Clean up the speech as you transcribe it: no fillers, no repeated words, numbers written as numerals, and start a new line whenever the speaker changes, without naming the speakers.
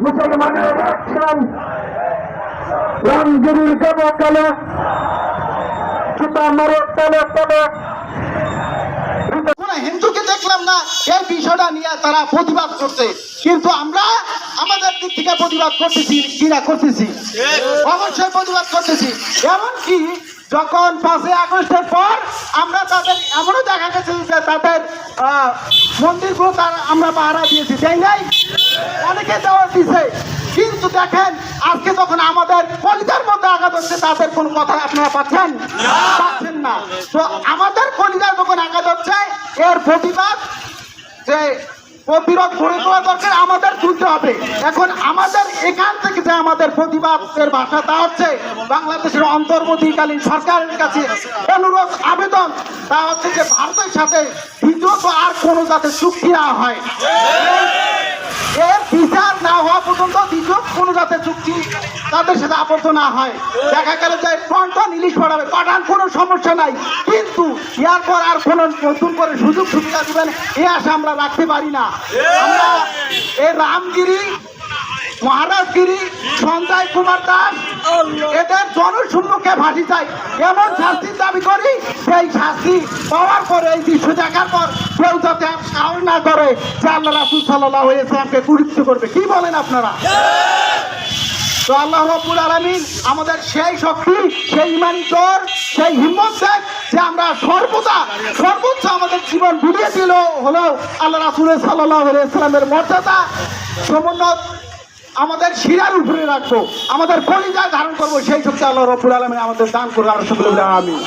মুসলমানের অ্যাকশন রামগিরির গেবে গেলে জুতা মারে তলে তলে
হিন্দুকে দেখলাম না এই বিষয়টা নিয়ে তারা প্রতিবাদ করছে, কিন্তু আমরা আমাদের দিক থেকে প্রতিবাদ করতেছি কিনা করতেছি, অবশ্যই প্রতিবাদ করতেছি। এমনকি যখন 5ই আগস্টের পর আমরা তাদের এমনও দেখা গেছে যে তাদের মন্দিরগুলো আমরা পাহারা দিয়েছি, তাই নাই? অনেকে দেওয়া দিছে, কিন্তু দেখেন আজকে যখন আমাদের কলিজার মধ্যে আঘাত হচ্ছে তাদের কোনো কথা আপনারা পাচ্ছেন না। তো আমাদের কলিজার যখন আঘাত হচ্ছে এর প্রতিবাদ যে প্রতিরোধ গড়ে তোলা দরকার, আমাদের তুলতে হবে। এখন আমাদের এখান থেকে যে আমাদের প্রতিবাদের ভাষা তা হচ্ছে বাংলাদেশের অন্তর্বর্তীকালীন সরকারের কাছে অনুরোধ আবেদন, তা হচ্ছে যে ভারতের সাথে দ্বিতীয়ত আর কোনো যাতে চুক্তি না হয়, এর বিচার না হওয়া পর্যন্ত দ্বিতীয় কোনো যাতে চুক্তি তাদের সাথে আবদ্ধ না হয়। দেখা গেল যে টন ইলিশ পাঠাবে, পাঠান কোনো সমস্যা নাই, কিন্তু ইয়ার পর আর কোনো নতুন করে সুযোগ সুবিধা দিবেন এ আশা আমরা রাখতে পারি না। আমরা এই রামগিরি, মহারাজগিরি, সঞ্জয় কুমার দাস এদের জনসম্মুখে ফাঁসি চাই, এমন শাস্তির দাবি করি সেই শাস্তি পাওয়ার পরে এই দৃশ্য দেখার পর কেউ যাতে সাহস না করে যে আল্লাহ রাসূল সাল্লাল্লাহু আলাইহি ওয়াসাল্লামকে কুরুক্ষিত করবে। কি বলেন আপনারা? তো আল্লাহ রাব্বুল আলামিন আমাদের সেই শক্তি, সেই ইমানি জোর, সেই হিম্মত দেন যে আমরা সর্বোচ্চ আমাদের জীবন বিলিয়ে দিল হলেও আল্লাহ রাসূল সাল্লাল্লাহু আলাইহি ওয়াসাল্লামের মর্যাদা সমুন্নত আমাদের শিরার উপরে রাখবো, আমাদের কলিজায় ধারণ করবো, সেই শক্তি আল্লাহ রাব্বুল আলামিন আমাদের দান করবে। আমরা সকলে আমিন।